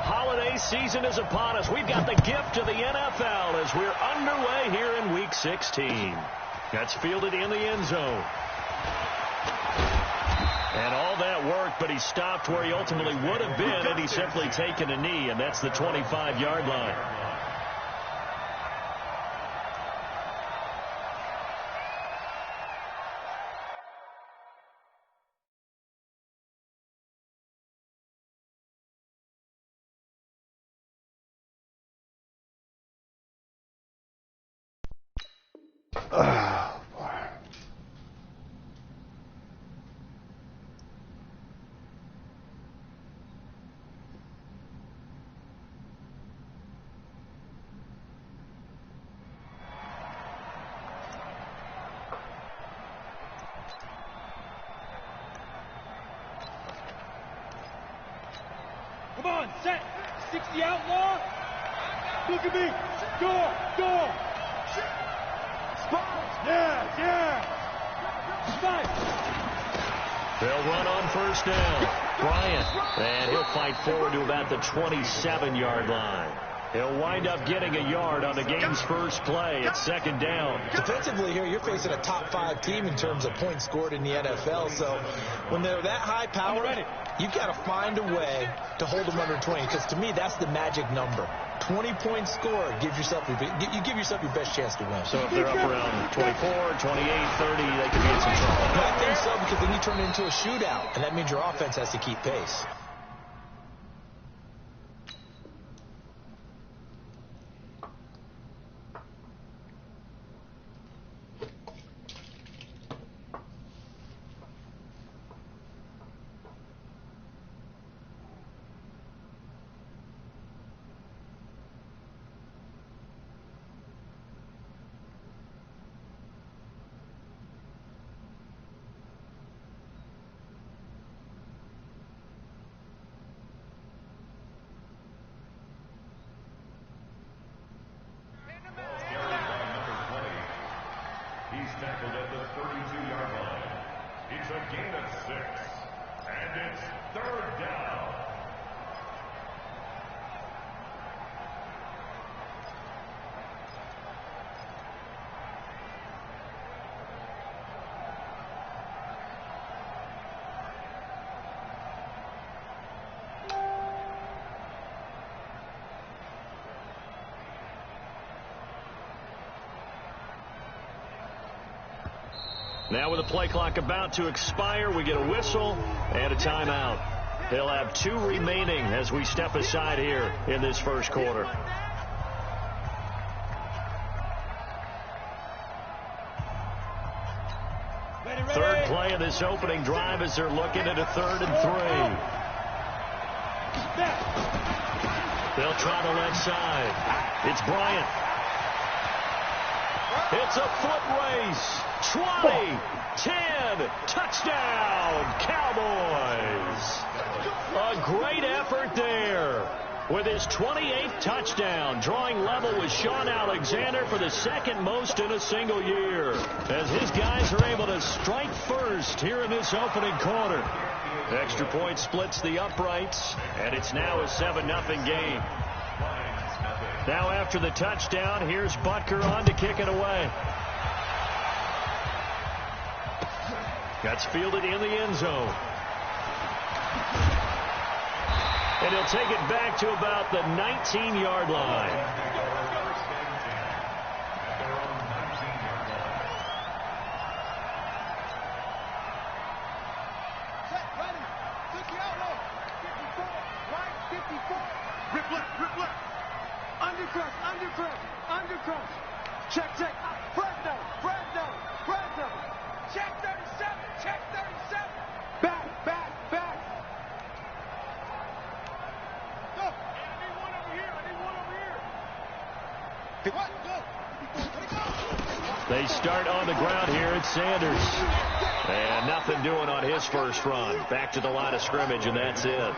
holiday season is upon us. We've got the gift of the NFL as we're underway here in Week 16. That's fielded in the end zone. And all that work, but he stopped where he ultimately would have been had he simply taken a knee, and that's the 25-yard line. Come on, set. 60 outlaw. Look at me. Score, score. Spot. Yeah. Spot. They'll run on first down. Bryant. And he'll fight forward to about the 27-yard line. He'll wind up getting a yard on the game's first play. It's second down. Defensively here, you're facing a top-5 team in terms of points scored in the NFL. So when they're that high power, you've got to find a way to hold them under 20. Because to me, that's the magic number. 20 points scored gives yourself you give yourself your best chance to win. So if they're up around 24, 28, 30, they could be in some trouble. No, I think so, because then you turn it into a shootout, and that means your offense has to keep pace. He's tackled at the 32-yard line. It's a gain of 6. And it's third down. Now with the play clock about to expire, we get a whistle and a timeout. They'll have 2 remaining as we step aside here in this first quarter. Third play of this opening drive as they're looking at a 3rd and 3. They'll try the left side. It's Bryant. It's a foot race. 20, 10, touchdown, Cowboys. A great effort there with his 28th touchdown, drawing level with Sean Alexander for the 2nd most in a single year, as his guys are able to strike first here in this opening quarter. Extra point splits the uprights, and it's now a 7-0 game. Now after the touchdown, here's Butker on to kick it away. That's fielded in the end zone. And he'll take it back to about the 19-yard line. Undercross. Check. Fresno. Check 37. Back. Go. I need one over here. They start on the ground here at Sanders. And nothing doing on his first run. Back to the line of scrimmage, and that's it.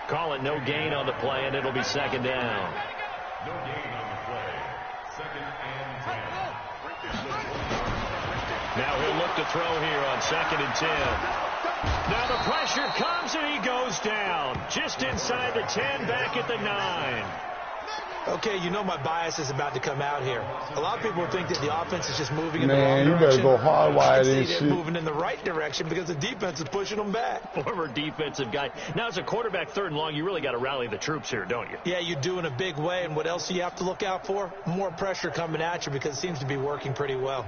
Call it no gain on the play, and it'll be second down. No gain on the play. 2nd and 10. Now he'll look to throw here on 2nd and 10. Now the pressure comes and he goes down. Just inside the 10, back at the 9. Okay, you know my bias is about to come out here. A lot of people think that the offense is just moving in the wrong Man, you direction. better go hard wide I and see shit. they're moving in the right direction because the defense is pushing them back. Former defensive guy. Now, as a quarterback, 3rd and long, you really got to rally the troops here, don't you? Yeah, you do in a big way. And what else do you have to look out for? More pressure coming at you because it seems to be working pretty well.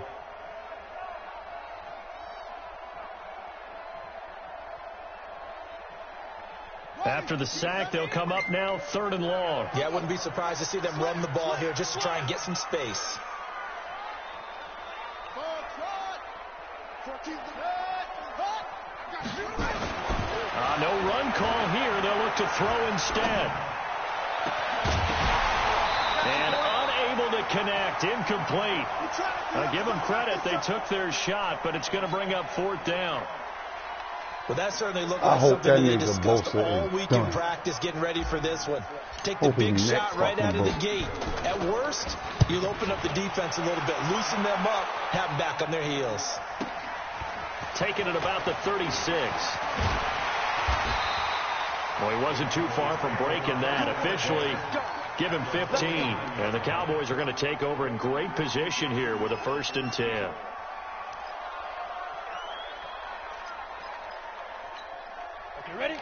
After the sack, they'll come up now 3rd and long. Yeah, I wouldn't be surprised to see them run the ball here just to try and get some space. No run call here. They'll look to throw instead. And unable to connect. Incomplete. Give them credit. They took their shot, but it's going to bring up 4th down. Well, that certainly looked like something that they discussed all week in practice getting ready for this one. Take the big shot right out of the gate. At worst, you'll open up the defense a little bit, loosen them up, have them back on their heels. Taking it about the 36. Well, he wasn't too far from breaking that. Officially, give him 15. And the Cowboys are going to take over in great position here with a 1st and 10. Ready?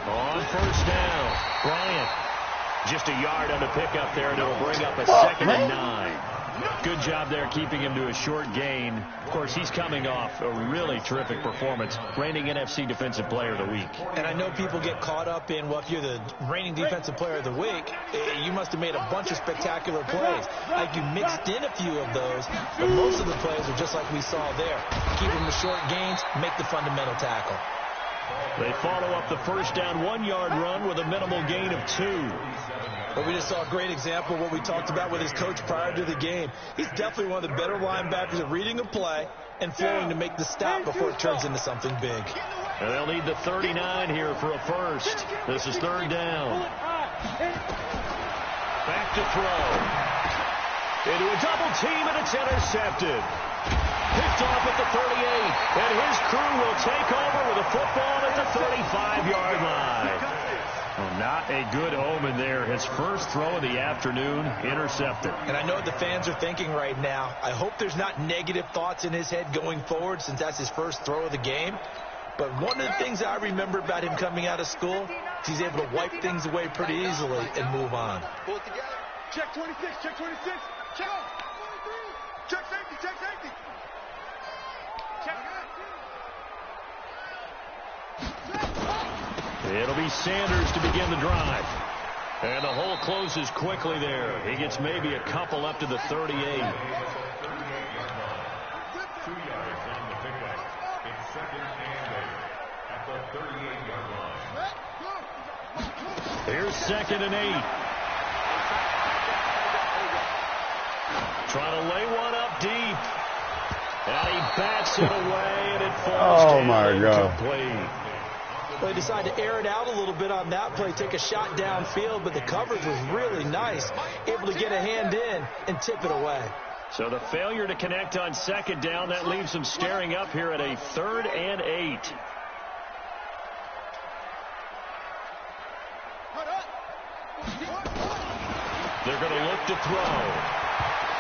On 1st down, Bryant. Just a yard on the pickup there, and it'll bring up a 2nd and 9. Good job there keeping him to a short gain. Of course, he's coming off a really terrific performance, reigning NFC Defensive Player of the Week. And I know people get caught up in, well, if you're the reigning Defensive Player of the Week, you must have made a bunch of spectacular plays. Like you mixed in a few of those, but most of the plays are just like we saw there. Keep them to short gains, make the fundamental tackle. They follow up the 1st down 1-yard run with a minimal gain of 2. But we just saw a great example of what we talked about with his coach prior to the game. He's definitely one of the better linebackers at reading a play and flowing to make the stop before it turns into something big. And they'll need the 39 here for a 1st. This is 3rd down. Back to throw. Into a double team, and it's intercepted. Picked off at the 38, and his crew will take over with a football at the 35-yard line. Well, not a good omen there. His first throw of the afternoon, intercepted. And I know what the fans are thinking right now. I hope there's not negative thoughts in his head going forward since that's his first throw of the game. But one of the things I remember about him coming out of school is he's able to wipe things away pretty easily and move on. Pull it together. Check 26, check 26. Check. Check safety, check safety. It'll be Sanders to begin the drive. And the hole closes quickly there. He gets maybe a couple up to the 38. 2 yards on the pickup. It's 2nd and 8 at the 38-yard line. Here's 2nd and 8. Trying to lay one up deep. And he bats it away, and it falls down incomplete. Well, he decided to air it out a little bit on that play, take a shot downfield, but the coverage was really nice. Able to get a hand in and tip it away. So the failure to connect on 2nd down, that leaves him staring up here at a 3rd and 8. They're going to look to throw.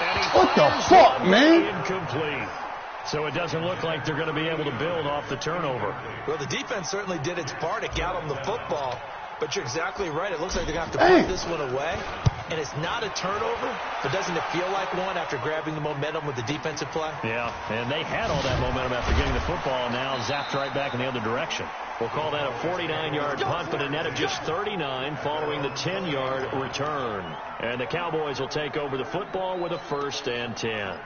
And he what the fuck, man? Incomplete. So it doesn't look like they're going to be able to build off the turnover. Well, the defense certainly did its part. It got them the football. But you're exactly right. It looks like they're going to have to put this one away. And it's not a turnover, but doesn't it feel like one after grabbing the momentum with the defensive play? Yeah, and they had all that momentum after getting the football, and now zapped right back in the other direction. We'll call that a 49-yard punt, but a net of just 39 following the 10-yard return. And the Cowboys will take over the football with a 1st and 10.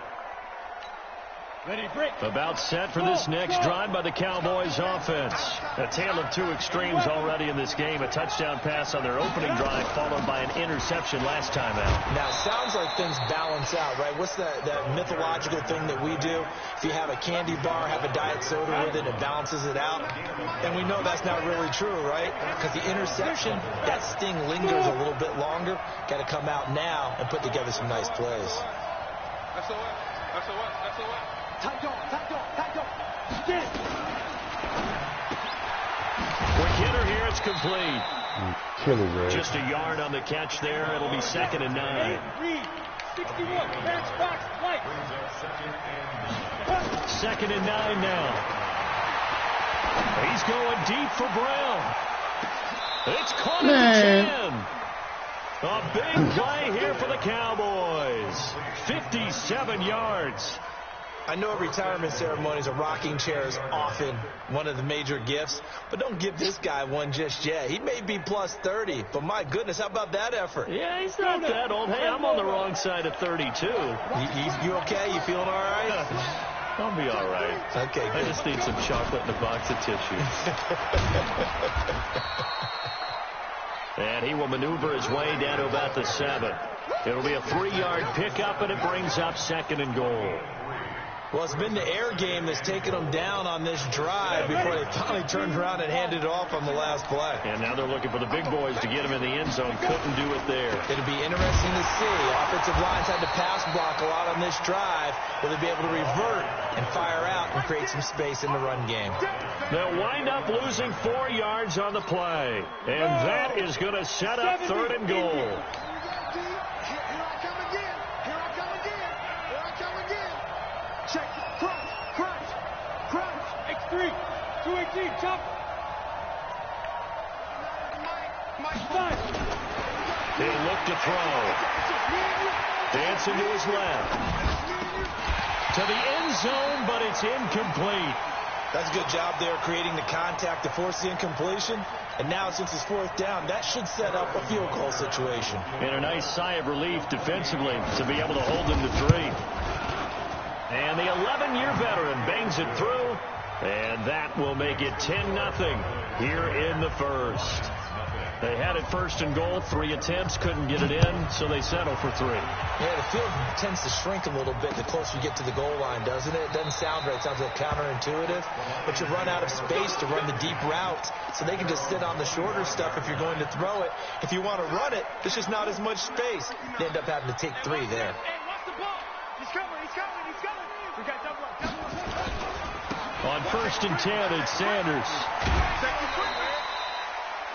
About set for this next drive by the Cowboys offense. A tale of 2 extremes already in this game. A touchdown pass on their opening drive followed by an interception last time out. Now, it sounds like things balance out, right? What's that mythological thing that we do? If you have a candy bar, have a diet soda with it, it balances it out. And we know that's not really true, right? Because the interception, that sting lingers a little bit longer. Got to come out now and put together some nice plays. Quick hitter here, it's complete. Killer, Red. Just a yard on the catch there. It'll be 2nd and 9. Reed, 61, match box, light. 2nd and 9 now. He's going deep for Brown. It's caught at the 10. A big play here for the Cowboys. 57 yards. I know at retirement ceremonies, a rocking chair is often one of the major gifts, but don't give this guy one just yet. He may be plus 30, but my goodness, how about that effort? Yeah, he's not that old. Hey, I'm on the wrong side of 32. You okay? You feeling all right? I'll be all right. Okay, I good. just need some chocolate and a box of tissues. And he will maneuver his way down to about the 7. It'll be a 3-yard pickup, and it brings up 2nd and goal. Well, it's been the air game that's taken them down on this drive before they finally turned around and handed it off on the last play. And now they're looking for the big boys to get him in the end zone. Couldn't do it there. It'll be interesting to see. Offensive lines had to pass block a lot on this drive. Will they be able to revert and fire out and create some space in the run game? They'll wind up losing 4 yards on the play. And that is going to set up 3rd and goal. Check, crunch, X3, 218, chop. He'll look to throw. Dancing to his left. To the end zone, but it's incomplete. That's a good job there creating the contact to force the incompletion. And now, since it's 4th down, that should set up a field goal situation. And a nice sigh of relief defensively to be able to hold him to 3. And the 11-year veteran bangs it through, and that will make it 10-0 here in the first. They had it 1st and goal, 3 attempts, couldn't get it in, so they settle for 3. Yeah, the field tends to shrink a little bit the closer you get to the goal line, doesn't it? It doesn't sound right. It sounds a little counterintuitive, but you run out of space to run the deep routes, so they can just sit on the shorter stuff if you're going to throw it. If you want to run it, there's just not as much space. They end up having to take 3 there. On 1st and 10, it's Sanders.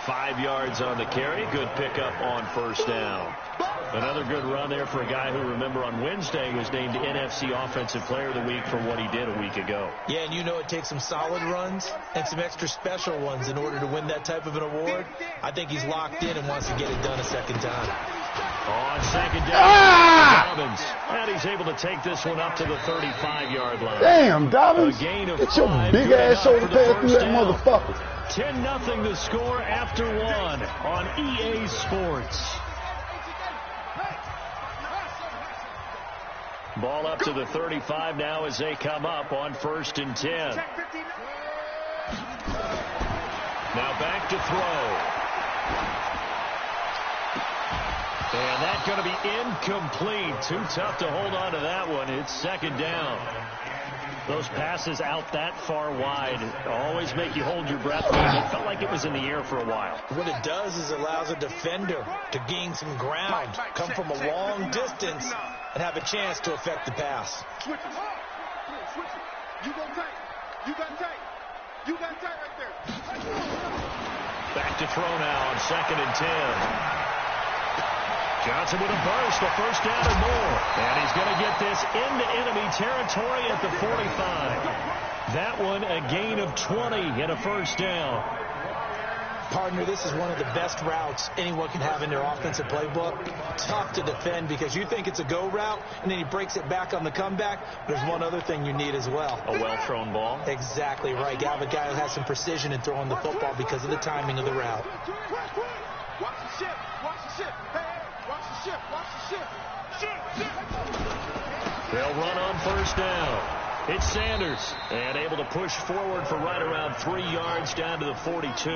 5 yards on the carry. Good pickup on 1st down. Another good run there for a guy who, remember, on Wednesday was named NFC Offensive Player of the Week for what he did a week ago. Yeah, and you know it takes some solid runs and some extra special ones in order to win that type of an award. I think he's locked in and wants to get it done a second time. On 2nd down, Dobbins. And he's able to take this one up to the 35-yard line. Damn, Dobbins. A gain of Get your 5. big ass shoulder pad through that motherfucker. 10-0 the score after 1 on EA Sports. Ball up to the 35 now as they come up on 1st and 10. Now back to throw. And that's going to be incomplete. Too tough to hold on to that one. It's 2nd down. Those passes out that far wide always make you hold your breath. It felt like it was in the air for a while. What it does is allows a defender to gain some ground, come from a long distance, and have a chance to affect the pass. Switch it. You go tight. You got tight. You got tight right there. Back to throw now on 2nd and 10. Johnson with a burst, a 1st down or more. And he's going to get this into enemy territory at the 45. That one a gain of 20 and a 1st down. Partner, this is one of the best routes anyone can have in their offensive playbook. Tough to defend because you think it's a go route, and then he breaks it back on the comeback. There's one other thing you need as well. A well-thrown ball. Exactly right. You have a guy who has some precision in throwing the football because of the timing of the route. Watch the ship. Watch the ship. Hey, watch the ship. Watch the ship. Ship. They'll run on 1st down. It's Sanders, and able to push forward for right around 3 yards down to the 42.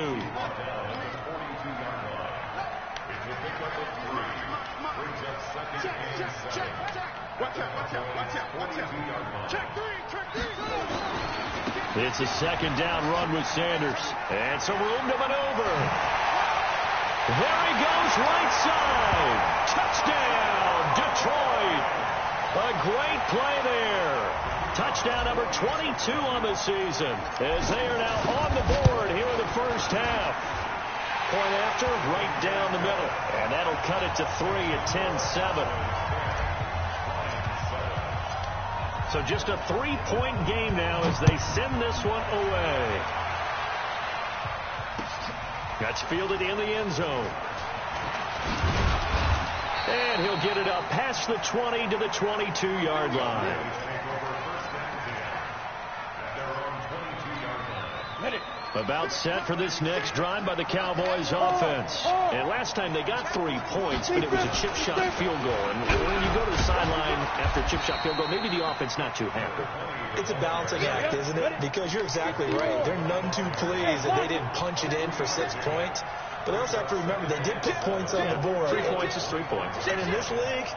It's a 2nd down run with Sanders, and some room to maneuver. There he goes, right side. Touchdown, Detroit. A great play there. Touchdown number 22 on the season as they are now on the board here in the first half. Point after, right down the middle. And that'll cut it to 3 at 10-7. So just a 3-point game now as they send this one away. That's fielded in the end zone. And he'll get it up past the 20 to the 22-yard line. About set for this next drive by the Cowboys offense. And last time they got 3 points, but it was a chip shot field goal. And when you go to the sideline after a chip shot field goal, maybe the offense not too happy. It's a balancing act, isn't it? Because you're exactly right. They're none too pleased that they didn't punch it in for 6 points. But they also have to remember they did put points on the board. 3 points is 3 points. And in this league,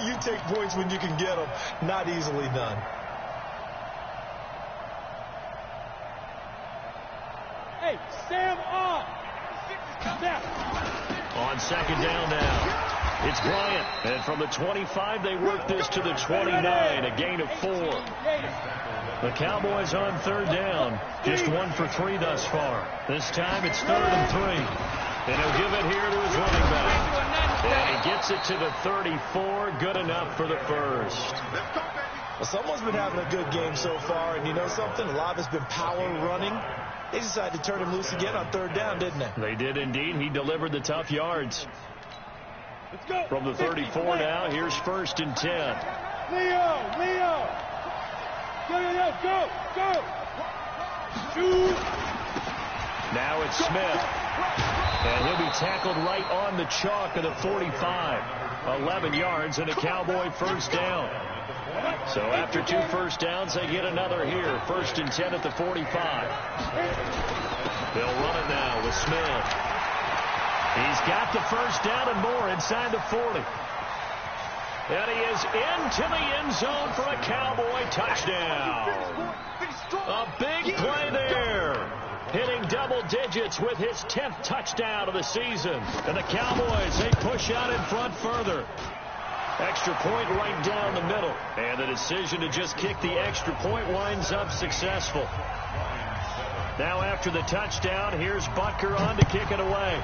you take points when you can get them. Not easily done. Hey, Sam on. On second down now. It's Bryant. And from the 25, they work this to the 29, a gain of 4. The Cowboys on third down. Just 1 for 3 thus far. This time it's 3rd and 3. And he'll give it here to his running back. And he gets it to the 34. Good enough for the first. Well, someone's been having a good game so far. And you know something? A lot has been power running. They decided to turn him loose again on third down, didn't they? They did indeed. He delivered the tough yards. From the 34 now, here's 1st and 10. Leo! Go! Shoot! Now it's Smith. And he'll be tackled right on the chalk of the 45. 11 yards and a Cowboy first down. So after 2 first downs, they get another here. 1st and 10 at the 45. They'll run it now with Smith. He's got the first down and more inside the 40. And he is into the end zone for a Cowboy touchdown. A big play there. Hitting double digits with his 10th touchdown of the season. And the Cowboys, they push out in front further. Extra point right down the middle. And the decision to just kick the extra point winds up successful. Now after the touchdown, here's Butker on to kick it away.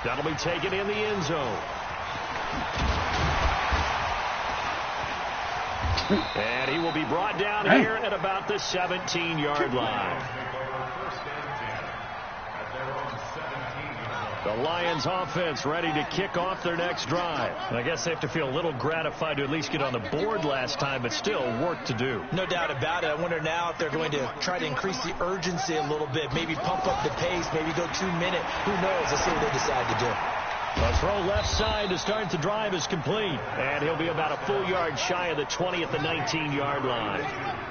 That'll be taken in the end zone. And he will be brought down here at about the 17-yard line. The Lions offense ready to kick off their next drive. And I guess they have to feel a little gratified to at least get on the board last time, but still work to do. No doubt about it. I wonder now if they're going to try to increase the urgency a little bit, maybe pump up the pace, maybe go 2 minute. Who knows? Let's see what they decide to do. A throw left side to start the drive is complete. And he'll be about a full yard shy of the 20 at the 19-yard line.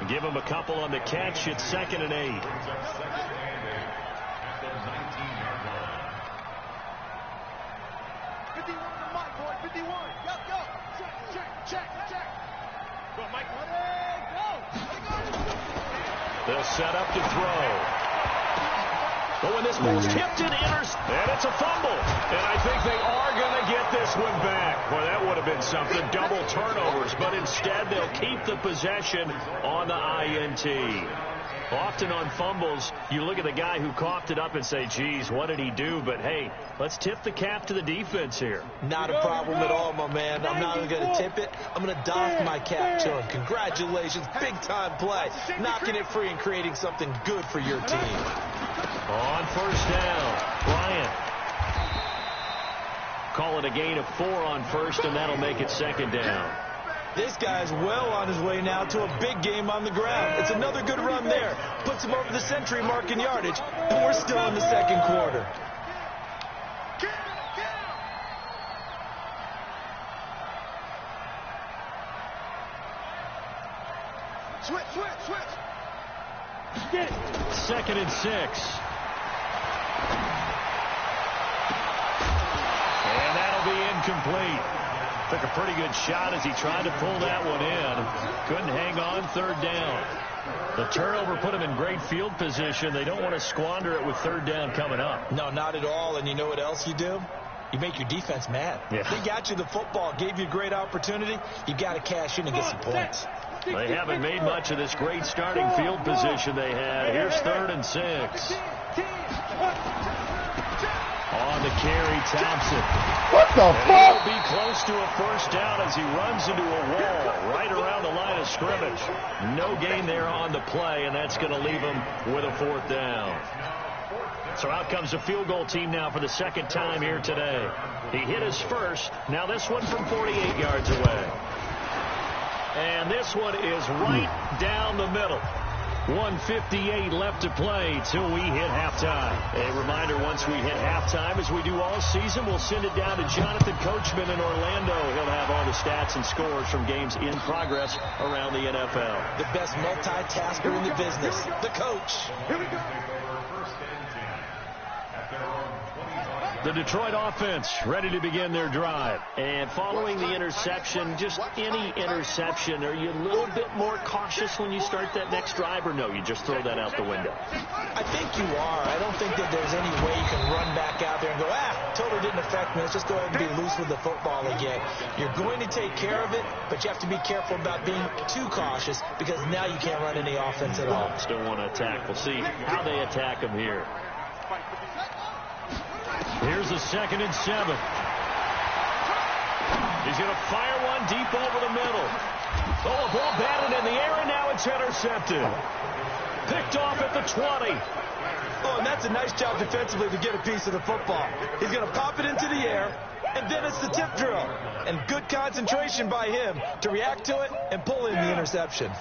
Give him a couple on the catch. It's 2nd and 8. They'll set up to throw. But when this ball's tipped, it enters, and it's a fumble. And I think they are going to get this one back. Boy, that would have been something. Double turnovers, but instead they'll keep the possession on the INT. Often on fumbles, you look at the guy who coughed it up and say, geez, what did he do? But, hey, let's tip the cap to the defense here. Not a problem at all, my man. I'm not even going to tip it. I'm going to doff my cap to him. Congratulations. Big-time play. Knocking it free and creating something good for your team. On first down, Bryant. Call it a gain of 4 on first, and that'll make it 2nd down. This guy's well on his way now to a big game on the ground. It's another good run there. Puts him over the century mark in yardage, and we're still in the 2nd quarter. Switch. 2nd and 6. And that'll be incomplete. Took a pretty good shot as he tried to pull that one in. Couldn't hang on 3rd down. The turnover put him in great field position. They don't want to squander it with 3rd down coming up. No, not at all. And you know what else you do? you make your defense mad. Yeah. They got you the football, gave you a great opportunity. You got to cash in and get some points. They haven't made much of this great starting field position they had. Here's 3rd and 6. On the carry, Thompson. What the And fuck? he'll be close to a first down as he runs into a wall right around the line of scrimmage. No gain there on the play, and that's going to leave him with a 4th down. So out comes the field goal team now for the 2nd time here today. He hit his first. Now this one from 48 yards away. And this one is right down the middle. 1:58 left to play till we hit halftime. A reminder, once we hit halftime, as we do all season, we'll send it down to Jonathan Coachman in Orlando. He'll have all the stats and scores from games in progress around the NFL. The best multitasker in the business, the coach. Here we go. The Detroit offense ready to begin their drive. And following the interception, just any interception, are you a little bit more cautious when you start that next drive, or no, you just throw that out the window? I think you are. I don't think that there's any way you can run back out there and go, totally didn't affect me. Let's just go ahead and be loose with the football again. You're going to take care of it, but you have to be careful about being too cautious because now you can't run any offense at all. Still want to attack. We'll see how they attack him here. Here's the 2nd and 7. He's going to fire one deep over the middle. Oh, a ball batted in the air, and now it's intercepted. Picked off at the 20. Oh, and that's a nice job defensively to get a piece of the football. He's going to pop it into the air, and then it's the tip drill. And good concentration by him to react to it and pull in the interception.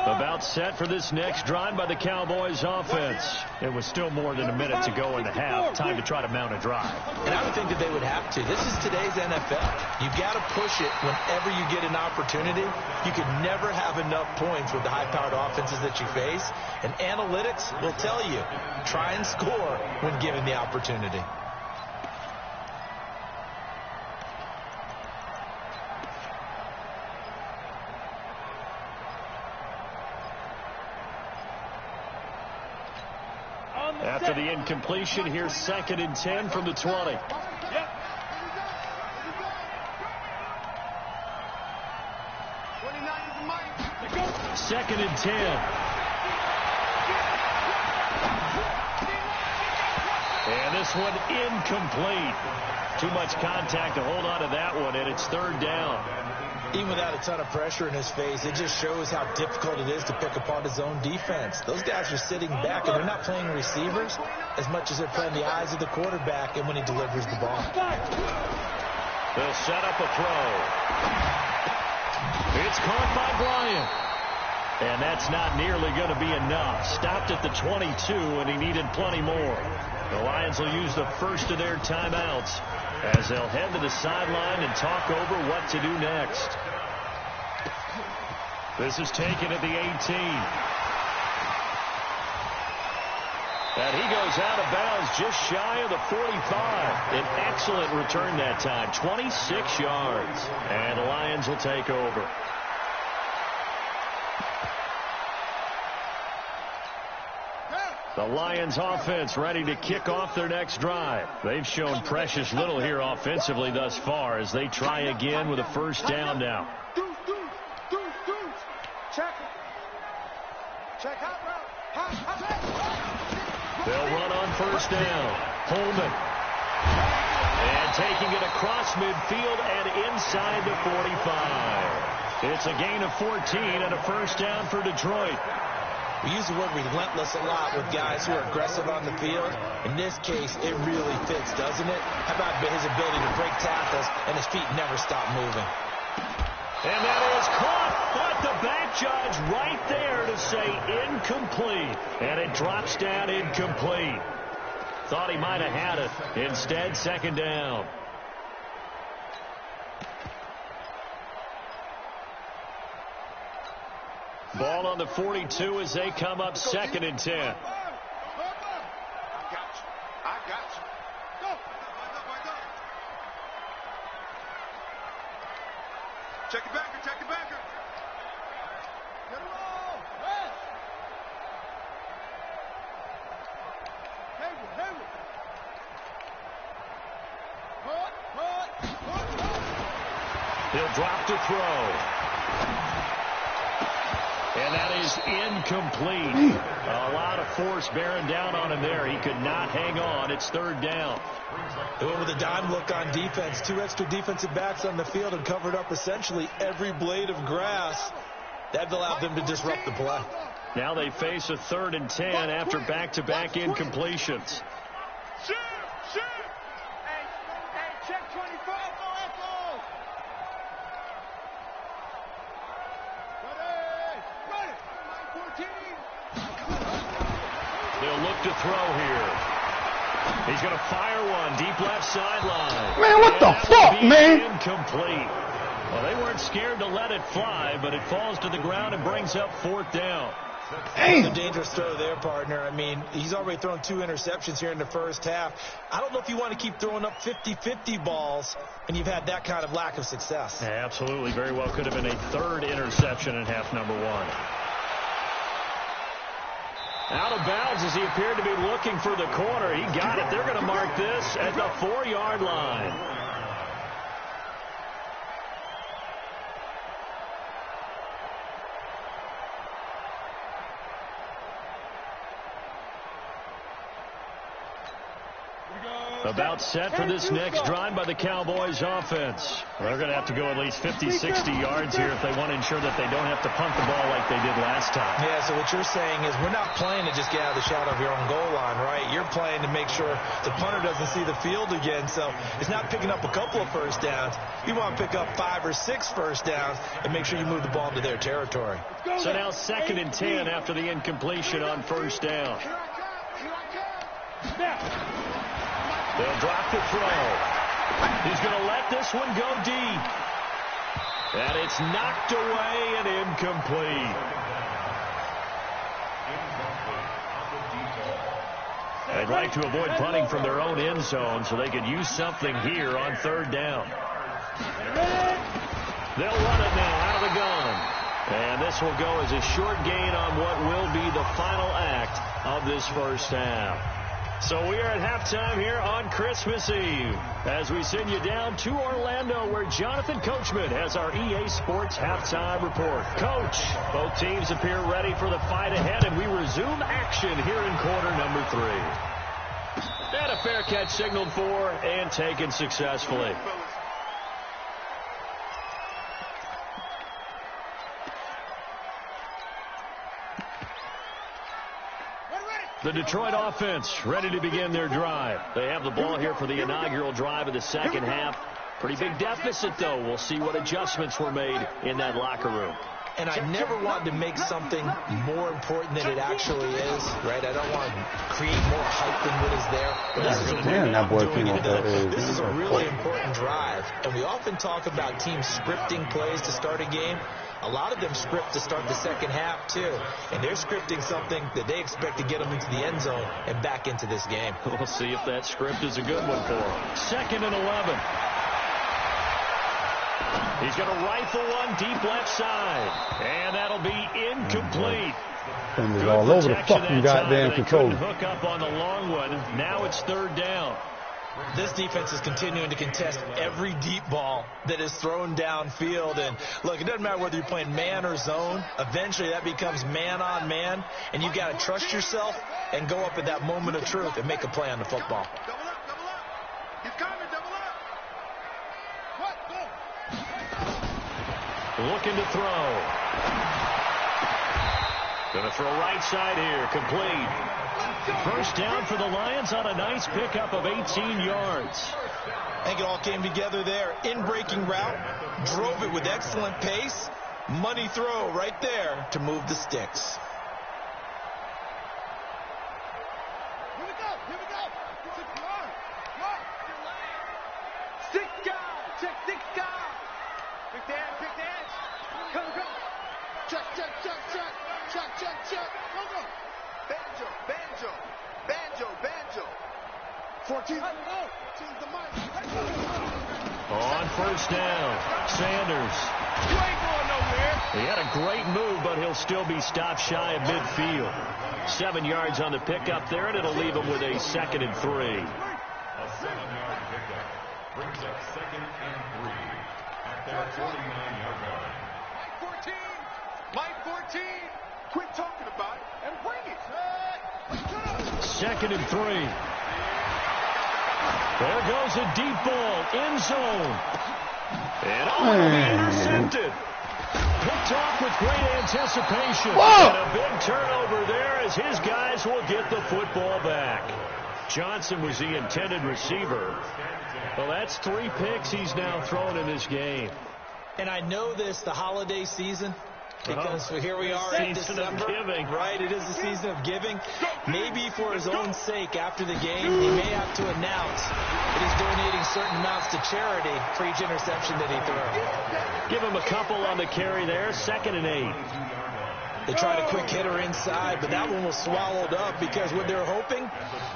About set for this next drive by the Cowboys offense. It was still more than a minute to go in the half. Time to try to mount a drive. And I would think that they would have to. This is today's NFL. You got to push it whenever you get an opportunity. You can never have enough points with the high-powered offenses that you face. And analytics will tell you, try and score when given the opportunity. After the incompletion, here's 2nd and 10 from the 20. 2nd and 10. And this one incomplete. Too much contact to hold on to that one, and it's 3rd down. Even without a ton of pressure in his face, it just shows how difficult it is to pick apart his own defense. Those guys are sitting back, and they're not playing receivers as much as they're playing the eyes of the quarterback and when he delivers the ball. They'll set up a throw. It's caught by Bryant. And that's not nearly going to be enough. Stopped at the 22, and he needed plenty more. The Lions will use the first of their timeouts as they'll head to the sideline and talk over what to do next. This is taken at the 18. And he goes out of bounds just shy of the 45. An excellent return that time, 26 yards. And the Lions will take over. The Lions offense ready to kick off their next drive. They've shown precious little here offensively thus far as they try again with a first down now. They'll run on first down. Holman. And taking it across midfield and inside the 45. It's a gain of 14 and a first down for Detroit. We use the word relentless a lot with guys who are aggressive on the field. In this case, it really fits, doesn't it? How about his ability to break tackles and his feet never stop moving? And that is caught, but the back judge right there to say incomplete. And it drops down incomplete. Thought he might have had it. Instead, 2nd down. Ball on the 42 as they come up 2nd and 10. I got you. Go. Check it backer. Get it all. Rest. Hayward. He'll drop to throw. And that is incomplete. A lot of force bearing down on him there. He could not hang on. It's third down. They went with a dime look on defense. 2 extra defensive backs on the field and covered up essentially every blade of grass. That allowed them to disrupt the play. Now they face a 3rd and 10 after back-to-back incompletions. Shoot! Hey, check 24. Echo. Ready. 14. They'll look to throw here. He's going to fire one deep left sideline. Man, what the fuck, man? Incomplete. Well, they weren't scared to let it fly, but it falls to the ground and brings up 4th down. It's a dangerous throw there, partner. I mean, he's already thrown 2 interceptions here in the first half. I don't know if you want to keep throwing up 50-50 balls, and you've had that kind of lack of success. Yeah, absolutely. Very well could have been a 3rd interception in half number 1. Out of bounds as he appeared to be looking for the corner. He got it. They're going to mark this at the 4-yard line. About set for this next drive by the Cowboys offense. They're going to have to go at least 50, 60 yards here if they want to ensure that they don't have to punt the ball like they did last time. Yeah, so what you're saying is we're not playing to just get out of the shadow of your own goal line, right? You're playing to make sure the punter doesn't see the field again. So it's not picking up a couple of first downs. You want to pick up 5 or 6 first downs and make sure you move the ball into their territory. So now 2nd and 10 after the incompletion on first down. They'll drop the throw. He's going to let this one go deep. And it's knocked away and incomplete. They'd like to avoid punting from their own end zone so they could use something here on 3rd down. They'll run it now out of the gun. And this will go as a short gain on what will be the final act of this first half. So we are at halftime here on Christmas Eve as we send you down to Orlando where Jonathan Coachman has our EA Sports halftime report. Coach, both teams appear ready for the fight ahead, and we resume action here in quarter number 3. And a fair catch signaled for and taken successfully. The Detroit offense ready to begin their drive. They have the ball here for the inaugural drive of the second half. Pretty big deficit, though. We'll see what adjustments were made in that locker room. And I never wanted to make something more important than it actually is, right? I don't want to create more hype than what is there. But this is a really important drive. And we often talk about teams scripting plays to start a game. A lot of them script to start the second half, too. And they're scripting something that they expect to get them into the end zone and back into this game. We'll see if that script is a good one for them. 2nd and 11. He's going to rifle one deep left side. And that'll be incomplete. And it's all over the fucking goddamn controller. Hook up on the long one. Now it's 3rd down. This defense is continuing to contest every deep ball that is thrown downfield. And, look, it doesn't matter whether you're playing man or zone. Eventually, that becomes man on man. And you've got to trust yourself and go up at that moment of truth and make a play on the football. Double up. He's coming, double up. What? Go. Looking to throw. Going to throw right side here. Complete. First down for the Lions on a nice pickup of 18 yards. I think it all came together there. In-breaking route, drove it with excellent pace. Money throw right there to move the sticks. Here we go. Six guys. Check 6 guys. Pick the edge. Come. Check. Go. Banjo. 14. On first down, Sanders. You ain't going nowhere. He had a great move, but he'll still be stopped shy of midfield. 7 yards on the pickup there, and it'll leave him with a 2nd and 3. A 7-yard pickup brings up 2nd and 3 at at their 49-yard line. Line 14. Quit talking about it and bring it. 2nd and 3. There goes a deep ball, end zone. And intercepted. Picked off with great anticipation. Whoa. And a big turnover there as his guys will get the football back. Johnson was the intended receiver. Well, that's 3 picks he's now thrown in this game. And I know this, the holiday season, because here we are in December, right? It is the season of giving. Maybe for his own sake, after the game, he may have to announce that he's donating certain amounts to charity for each interception that he throws. Give him a couple on the carry there. 2nd and 8. They tried a quick hitter inside, but that one was swallowed up because what they're hoping,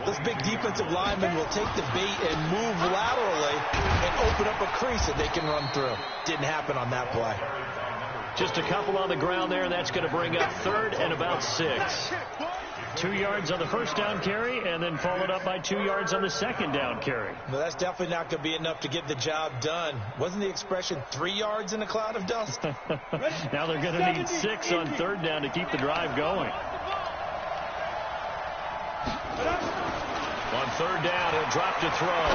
those big defensive linemen will take the bait and move laterally and open up a crease that they can run through. Didn't happen on that play. Just a couple on the ground there, and that's going to bring up 3rd and about 6. 2 yards on the first down carry, and then followed up by 2 yards on the second down carry. No, that's definitely not going to be enough to get the job done. Wasn't the expression 3 yards in a cloud of dust? Now they're going to need 6 on 3rd down to keep the drive going. On 3rd down, he'll drop to throw.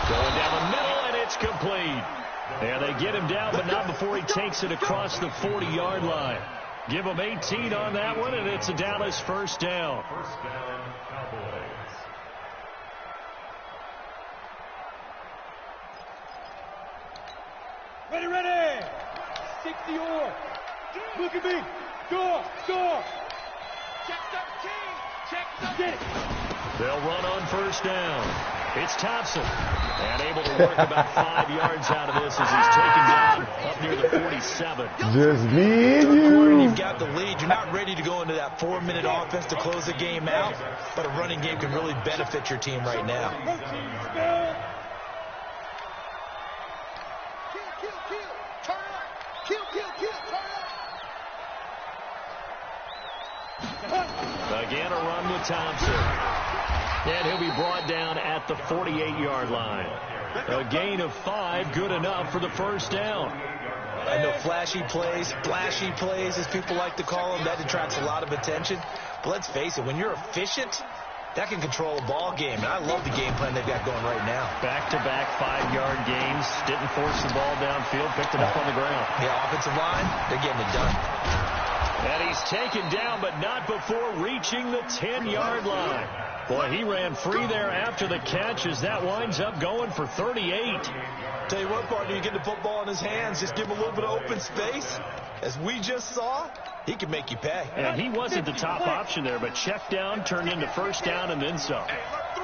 Going down the middle, and it's complete. And they get him down, but not before he takes it across the 40-yard line. Give him 18 on that one, and it's a Dallas first down. First down, Cowboys. Ready. 60 or. Look at me. Door. Check 13. Get it. They'll run on first down. It's Thompson. And able to work about 5 yards out of this as he's taken down up near the 47. Just me and You've you. got the lead. You're not ready to go into that 4-minute offense to close the game out, but a running game can really benefit your team right now. Again, a run with Thompson. And he'll be brought down at the 48-yard line. A gain of 5, good enough for the first down. I know flashy plays, splashy plays, as people like to call them, that attracts a lot of attention. But let's face it, when you're efficient, that can control a ball game. And I love the game plan they've got going right now. Back-to-back 5-yard gains. Didn't force the ball downfield. Picked it up on the ground. The offensive line, they're getting it done. And he's taken down, but not before reaching the 10-yard line. Boy, he ran free there after the catch as that winds up going for 38. Tell you what, partner, you get the football in his hands, just give him a little bit of open space. As we just saw, he can make you pay. And he wasn't the top option there, but check down turned into first down and then some.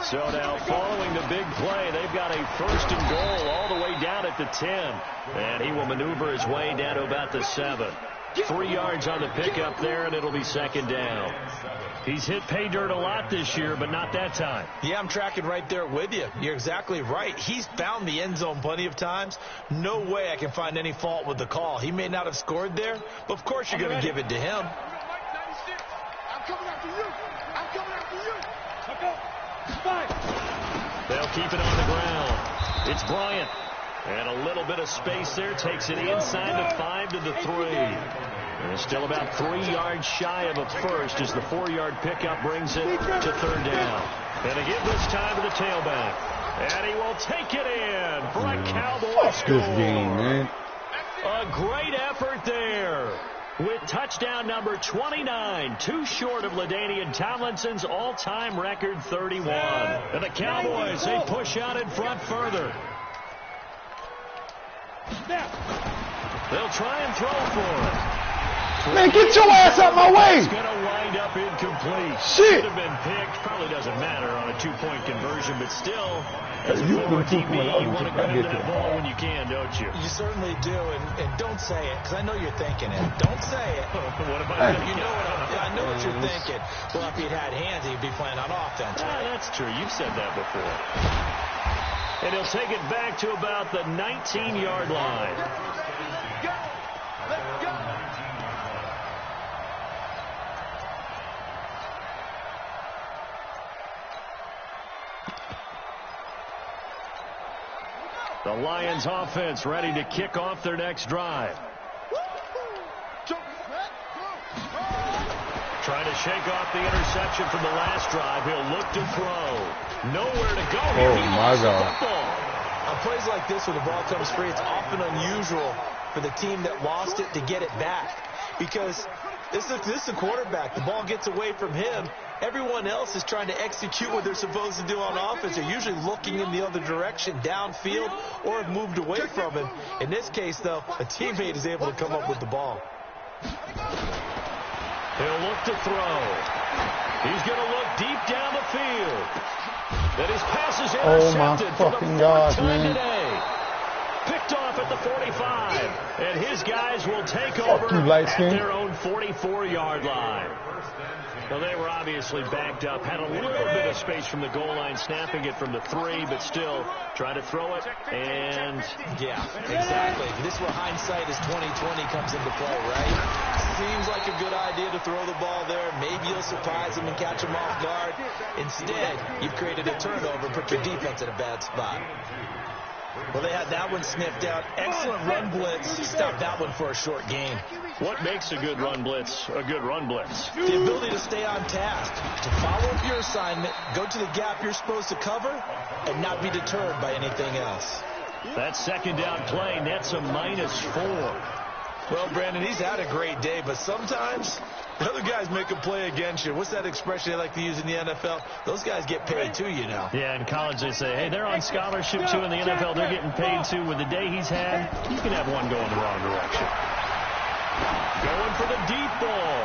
So now following the big play, they've got a 1st and goal all the way down at the 10. And he will maneuver his way down to about the 7. 3 yards on the pickup there, and it'll be 2nd down. He's hit pay dirt a lot this year, but not that time. Yeah, I'm tracking right there with you. You're exactly right. He's found the end zone plenty of times. No way I can find any fault with the call. He may not have scored there, but of course you're going to give it to him. I'm coming after you. They'll keep it on the ground. It's Bryant. And a little bit of space there. Takes it inside the 5 to the 3. And it's still about 3 yards shy of a first as the 4-yard pickup brings it to 3rd down. And they give this time to the tailback. And he will take it in for a Cowboy score. This game, man. A great effort there. With touchdown number 29, too short of LaDainian Tomlinson's all-time record 31. And the Cowboys, they push out in front further. They'll try and throw for it. Man, get your ass out my way. It's going to wind up incomplete. Shit. Should have been picked. Probably doesn't matter on a 2-point conversion, but still, as a You former can keep teammate, going. you want to grab that ball when you can, don't you? You certainly do, and don't say it, because I know you're thinking it. Don't say it. What if I You know I know what you're thinking. Well, if he'd had hands, he'd be playing on offense. That's true. You've said that before. And he'll take it back to about the 19-yard line. The Lions offense ready to kick off their next drive. Trying to shake off the interception from the last drive. He'll look to throw. Nowhere to go. Oh, my God. On plays like this where the ball comes free, it's often unusual for the team that lost it to get it back. Because this is a quarterback. The ball gets away from him. Everyone else is trying to execute what they're supposed to do on offense. They're usually looking in the other direction, downfield, or have moved away from him. In this case, though, a teammate is able to come up with the ball. He'll look to throw. He's going to look deep down the field. That his pass is intercepted for the fourth time today. Picked off at the 45. And his guys will take over at their own 44-yard line. Well, they were obviously backed up, had a little bit of space from the goal line, snapping it from the 3, but still trying to throw it, and... Yeah, exactly. This is where hindsight is 20/20 comes into play, right? Seems like a good idea to throw the ball there. Maybe you'll surprise him and catch him off guard. Instead, you've created a turnover, put your defense in a bad spot. Well, they had that one sniffed out. Excellent run blitz. Stopped that one for a short gain. What makes a good run blitz a good run blitz? The ability to stay on task, to follow up your assignment, go to the gap you're supposed to cover, and not be deterred by anything else. That second down play nets a -4. Well, Brandon, he's had a great day, but sometimes the other guys make a play against you. What's that expression they like to use in the NFL? Those guys get paid too, you know. Yeah, in college they say, hey, they're on scholarship too. In the NFL, they're getting paid too. With the day he's had, you can have one going the wrong direction. Going for the deep ball.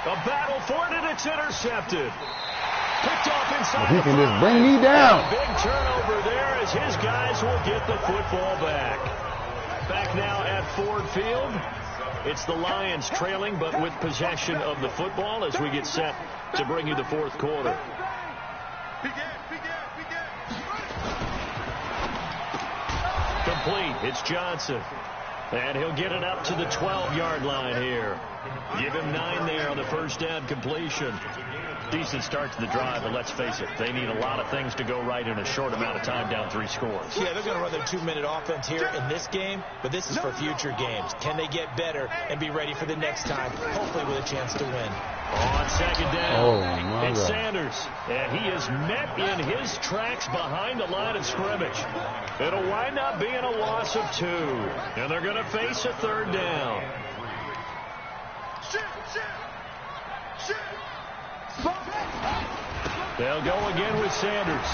A battle for it, and it's intercepted. Picked off inside. He can just bring me down. Big turnover there as his guys will get the football back. Back now at Ford Field. It's the Lions trailing, but with possession of the football as we get set to bring you the fourth quarter. Complete. It's Johnson. And he'll get it up to the 12-yard line here. Give him 9 there on the first down completion. Decent start to the drive, but let's face it, they need a lot of things to go right in a short amount of time, down 3 scores. Yeah, they're going to run their 2-minute offense here in this game, but this is for future games. Can they get better and be ready for the next time, hopefully with a chance to win? On second down, it's God. Sanders, and he is met in his tracks behind the line of scrimmage. It'll wind up being a loss of 2, and they're going to face a third down. They'll go again with Sanders.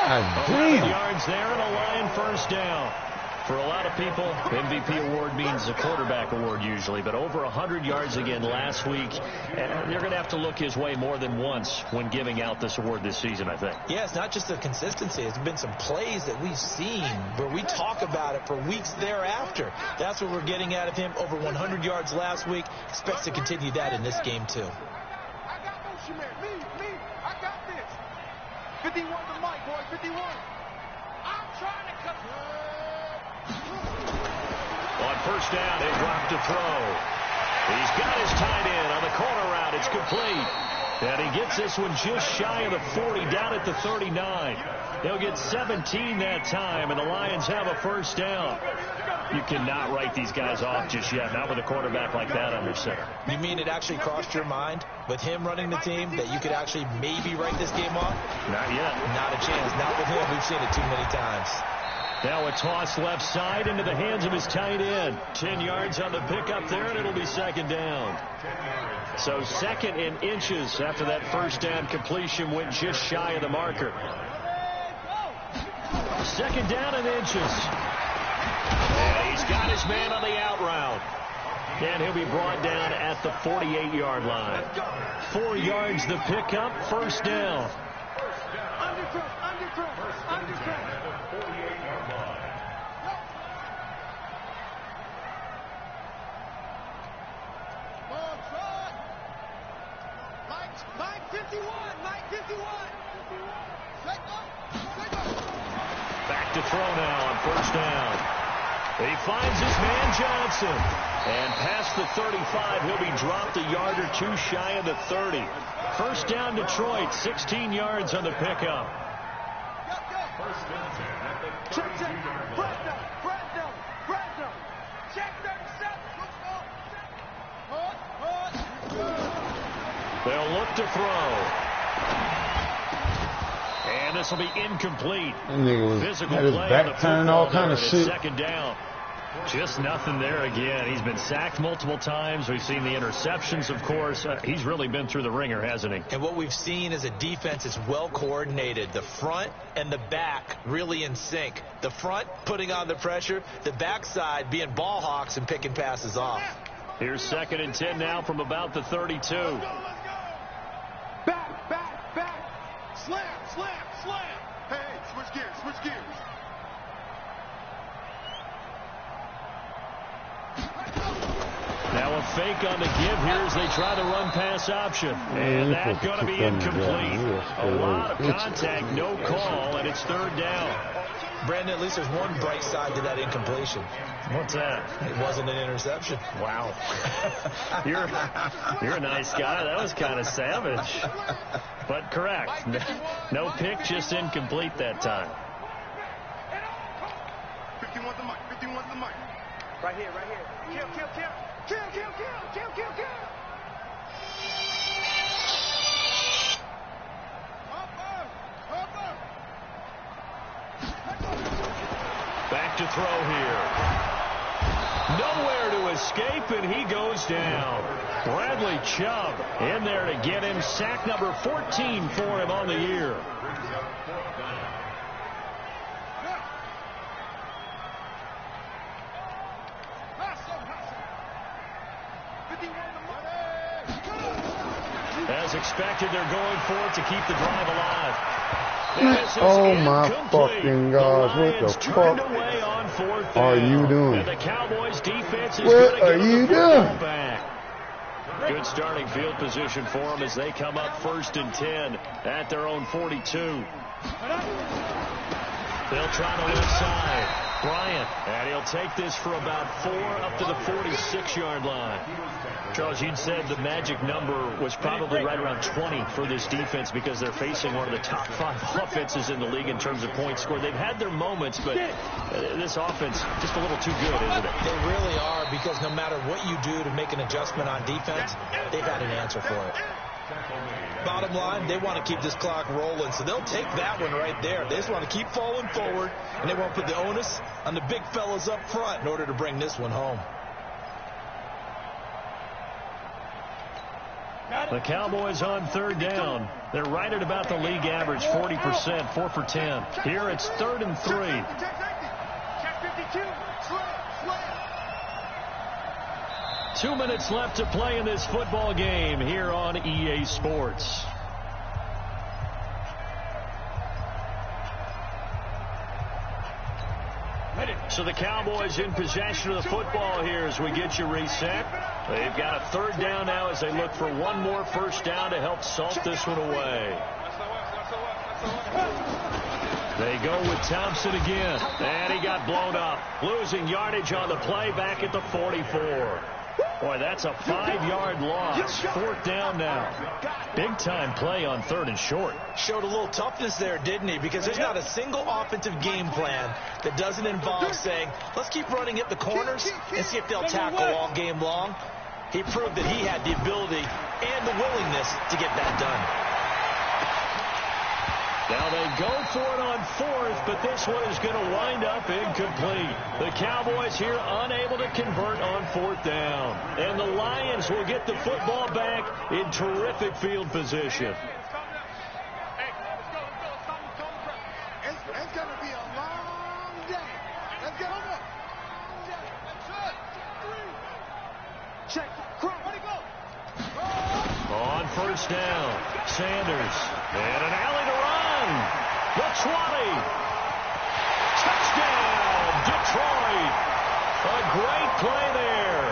God 11 damn. yards there and a Lion first down. For a lot of people, MVP award means a quarterback award usually, but over 100 yards again last week. And they're going to have to look his way more than once when giving out this award this season, I think. Yeah, it's not just the consistency. It's been some plays that we've seen where we talk about it for weeks thereafter. That's what we're getting out of him. Over 100 yards last week. Expects to continue that in this game, too. I got motion, man. Me. I got this. 51 to Mike, boy. 51. I'm trying to cut. On first down, they drop to throw. He's got his tight end on the corner route. It's complete. And he gets this one just shy of the 40, down at the 39. They'll get 17 that time, and the Lions have a first down. You cannot write these guys off just yet, not with a quarterback like that under center. You mean it actually crossed your mind with him running the team that you could actually maybe write this game off? Not yet. Not a chance. Not with him. We've seen it too many times. Now a toss left side into the hands of his tight end. 10 yards on the pickup there, and it'll be second down. So second and inches after that first down completion went just shy of the marker. Second down and inches. And he's got his man on the out route. And he'll be brought down at the 48-yard line. 4 yards the pickup, first down. Mike 51. Back to throw now on first down. He finds his man Johnson. And past the 35, he'll be dropped a yard or two shy of the 30. First down Detroit, 16 yards on the pickup. First and 10 at the 32-yard line. Check 37. They'll look to throw. And this will be incomplete. That nigga Physical had his play on back the turned, football all kind of there, and shit. it's second down. Just nothing there again. He's been sacked multiple times. We've seen the interceptions, of course. He's really been through the ringer, hasn't he? And what we've seen is a defense that's well coordinated. The front and the back really in sync. The front putting on the pressure. The backside being ball hawks and picking passes off. Here's second and 10 now from about the 32. Let's go. Back. Slam. Hey, switch gears. Now a fake on the give here as they try the run-pass option. And that's going to be incomplete. A lot of contact, no call, and it's third down. Brandon, at least there's one bright side to that incompletion. What's that? It wasn't an interception. Wow. You're a nice guy. That was kind of savage. But correct. No pick, just incomplete that time. 51's the mic. Right here. Kill. Back to throw here. Nowhere to escape, and he goes down. Bradley Chubb in there to get him. Sack number 14 for him on the year. As expected, they're going for it to keep the drive alive. Oh my fucking gosh, what the fuck are you doing? And the Cowboys defense is What are you doing? Back. Good starting field position for them as they come up first and 10 at their own 42. They'll try the left side. Bryant, and he'll take this for about 4 up to the 46-yard line. Charles, you'd said the magic number was probably right around 20 for this defense because they're facing one of the top 5 offenses in the league in terms of points scored. They've had their moments, but this offense just a little too good, isn't it? They really are, because no matter what you do to make an adjustment on defense, they've had an answer for it. Bottom line, they want to keep this clock rolling, so they'll take that one right there. They just want to keep falling forward, and they won't put the onus on the big fellas up front in order to bring this one home. The Cowboys on third down. They're right at about the league average, 40%, 4 for 10. Here it's 3rd and 3. Check 52. Slam. 2 minutes left to play in this football game here on EA Sports. So the Cowboys in possession of the football here as we get you reset. They've got a 3rd down now as they look for one more first down to help salt this one away. They go with Thompson again, and he got blown up. Losing yardage on the play back at the 44. Boy, that's a 5-yard loss. 4th down now. Big-time play on 3rd and short. Showed a little toughness there, didn't he? Because there's not a single offensive game plan that doesn't involve saying, let's keep running at the corners and see if they'll tackle all game long. He proved that he had the ability and the willingness to get that done. Now they go for it on 4th, but this one is going to wind up incomplete. The Cowboys here unable to convert on 4th down. And the Lions will get the football back in terrific field position. It's going to be a long day. Let's go. Check. Where'd he go? On first down, Sanders. And an alley to run. The 20. Touchdown, Detroit. A great play there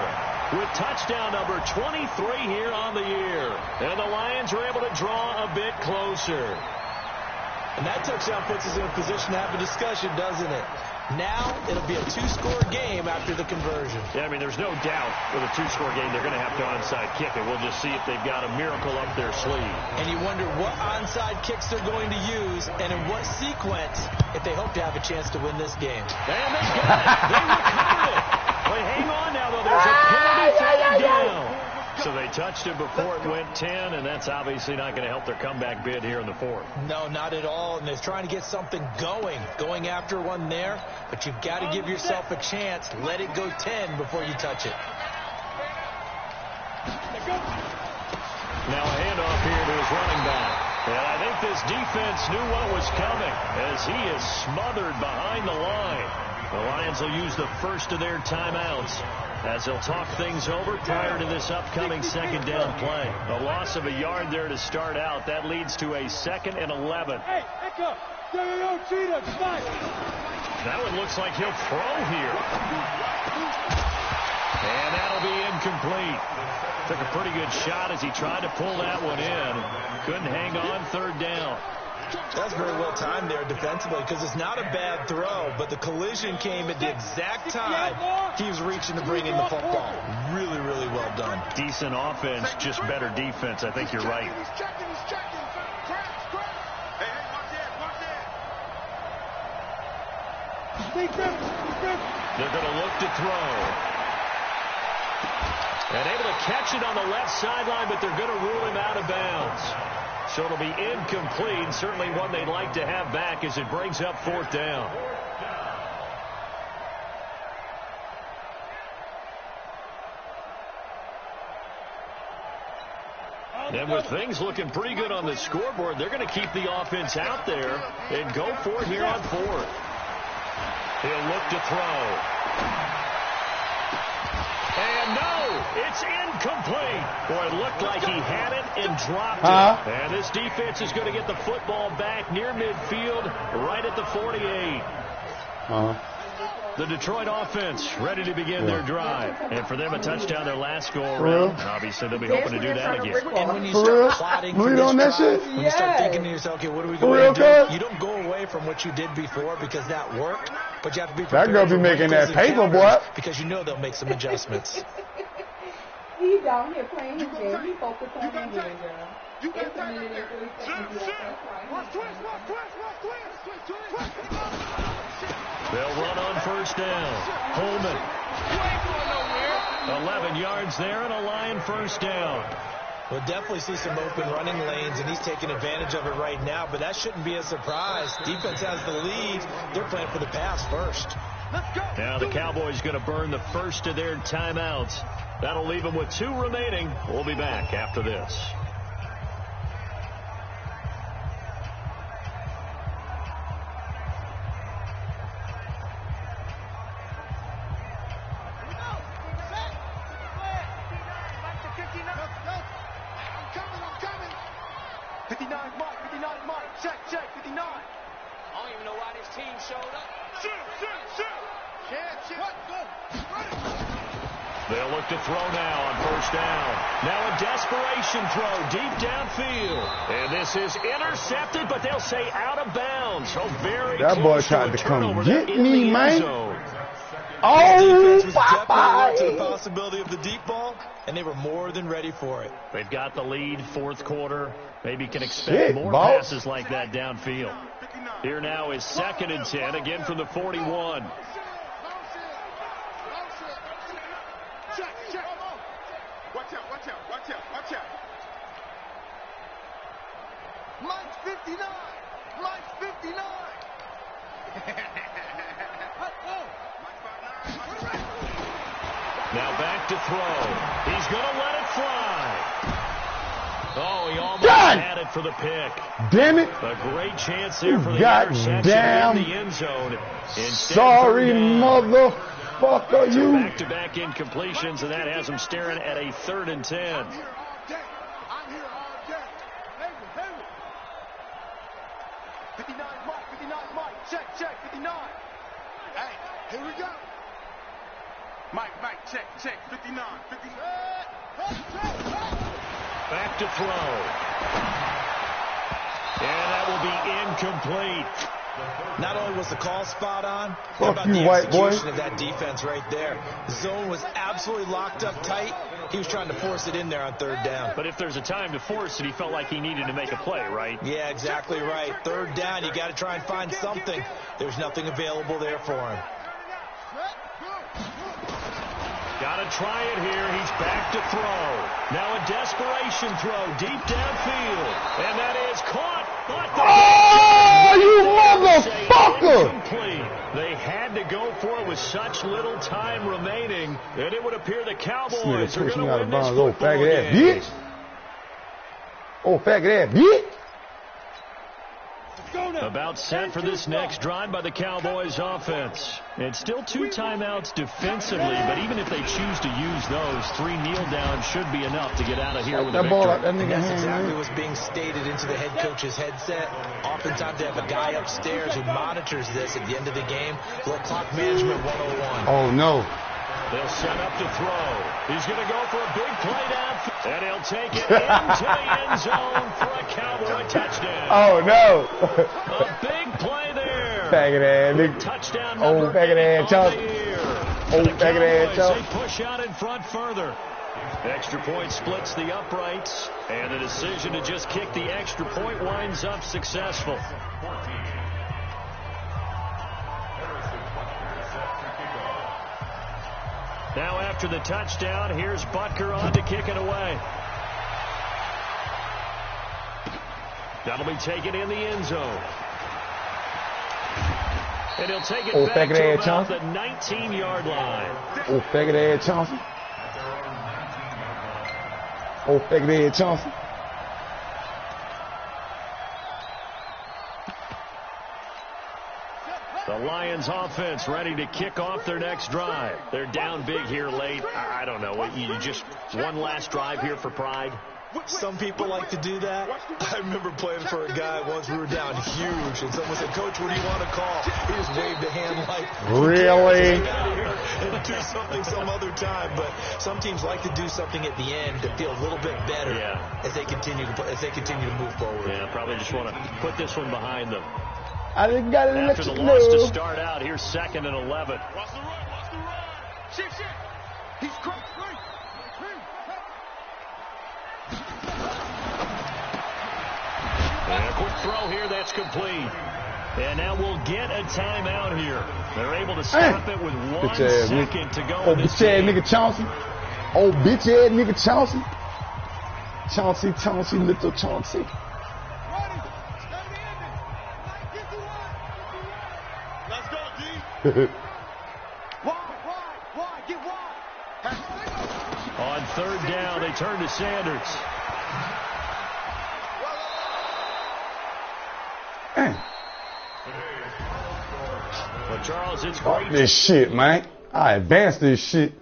with touchdown number 23 here on the year. And the Lions are able to draw a bit closer. And that touchdown puts us in a position to have a discussion, doesn't it? Now it'll be a two-score game after the conversion. Yeah, I mean, there's no doubt with a two-score game they're going to have to onside kick it. We'll just see if they've got a miracle up their sleeve. And you wonder what onside kicks they're going to use and in what sequence if they hope to have a chance to win this game. And they got it. They recovered it. But hang on now, though. There's a penalty flag down. So they touched it before it went 10, and that's obviously not going to help their comeback bid here in the fourth. No, not at all. And they're trying to get something going after one there. But you've got to give yourself a chance. Let it go 10 before you touch it. Now a handoff here to his running back. And I think this defense knew what was coming as he is smothered behind the line. The Lions will use the first of their timeouts as they'll talk things over prior to this upcoming second down play. A loss of a yard there to start out. That leads to a 2nd and 11. That one looks like he'll throw here. And that'll be incomplete. Took a pretty good shot as he tried to pull that one in. Couldn't hang on, 3rd down. That's very well timed there defensively because it's not a bad throw, but the collision came at the exact time he was reaching to bring in the football. Really, really well done. Decent offense, just better defense. I think you're right. He's checking. Hey, watch that. They're going to look to throw. And able to catch it on the left sideline, but they're going to rule him out of bounds. So it'll be incomplete. Certainly one they'd like to have back as it brings up 4th down. And with things looking pretty good on the scoreboard, they're going to keep the offense out there and go for it here on 4th. He'll look to throw. And no, it's incomplete. Boy, it looked like he had it and dropped it. And this defense is going to get the football back near midfield, right at the 48. The Detroit offense ready to begin their drive. And for them, a touchdown their last go-around. Obviously, they'll be hoping to do that again. And when you start plotting for this drive, when you start thinking to yourself, okay, what are we going to do? You don't go away from what you did before because that worked, but you have to be prepared. That girl be making that paper, boy. Because you know they'll make some adjustments. He's down here playing his game. He focused on his game, girl. You got that right there. They'll run on 1st down. Holman. 11 yards there and a Lion 1st down. We'll definitely see some open running lanes, and he's taking advantage of it right now, but that shouldn't be a surprise. Defense has the lead. They're playing for the pass first. Now the Cowboys going to burn the first of their timeouts. That'll leave them with 2 remaining. We'll be back after this. They'll look to throw now on 1st down. Now a desperation throw deep downfield. And this is intercepted, but they'll say out of bounds. So very that boy tried to come get me, man. Oh, Popeye! To the possibility of the deep ball, and they were more than ready for it. They've got the lead, 4th quarter. Maybe can expect more passes like that downfield. Here now is 2nd and 10, again from the 41. Watch out. Mike's 59. Now back to throw. He's going to let it fly. Oh, he almost had it for the pick. Damn it. A great chance there for the interception in the end zone. Sorry, motherfucker, you. Back-to-back incompletions, and that has him staring at a 3rd and 10. I'm here all day. 59 Mike. Check, 59. Hey, here we go. Mike, check, 59. Back to throw. And that will be incomplete. Not only was the call spot on, how Fuck about you, the white boy. execution of that defense right there? The zone was absolutely locked up tight. He was trying to force it in there on third down. But if there's a time to force it, he felt like he needed to make a play, right? Yeah, exactly right. Third down, you got to try and find something. There's nothing available there for him. Got to try it here. He's back to throw. Now a desperation throw deep downfield. And that is caught. Oh, you motherfucker! Incomplete. They had to go for it with such little time remaining, and it would appear the Cowboys are going to win this football faggot ass game. bitch. Oh, faggot ass bitch. About set for this next drive by the Cowboys offense. It's still 2 timeouts defensively, but even if they choose to use those, 3 kneel downs should be enough to get out of here with a victory. And that's exactly what's being stated into the head coach's headset. Oftentimes they have a guy upstairs who monitors this at the end of the game. Little clock management 101. Oh, no. They'll set up to throw. He's going to go for a big play downfield. And he'll take it into the end zone for a Cowboy touchdown. Oh, no. A big play there. Faggot ass nigga. Touchdown Oh, number faggot 8 ass on chump. the year. Oh, The faggot ass Cowboys, chump. they push out in front further. Extra point splits the uprights. And the decision to just kick the extra point winds up successful. Now after the touchdown, here's Butker on to kick it away. That'll be taken in the end zone. And he'll take it back to about the 19-yard line. Oh, faggot ass Johnson. Oh, faggot ass Johnson. The Lions offense ready to kick off their next drive. They're down big here late. I don't know. You just one last drive here for pride. Some people like to do that. I remember playing for a guy once. We were down huge, and someone said, "Coach, what do you want to call?" He just waved a hand like, really? And do something some other time. But some teams like to do something at the end to feel a little bit better as they continue to move forward. Yeah, probably just want to put this one behind them. I just got to let After you the know. loss to start out, here's 2nd and 11. Watch the run. Shit. He's crazy. And a quick throw here, that's complete. And now we'll get a timeout here. They're able to stop it with 1 second to go. Oh, in this bitch ass game. nigga Chauncey. Oh, bitch ass nigga Chauncey. Chauncey, little Chauncey. Let's go, D. Wide, get wide. On 3rd down, they turn to Sanders. Well, Charles, it's Fuck great. this shit, man. I advanced this shit.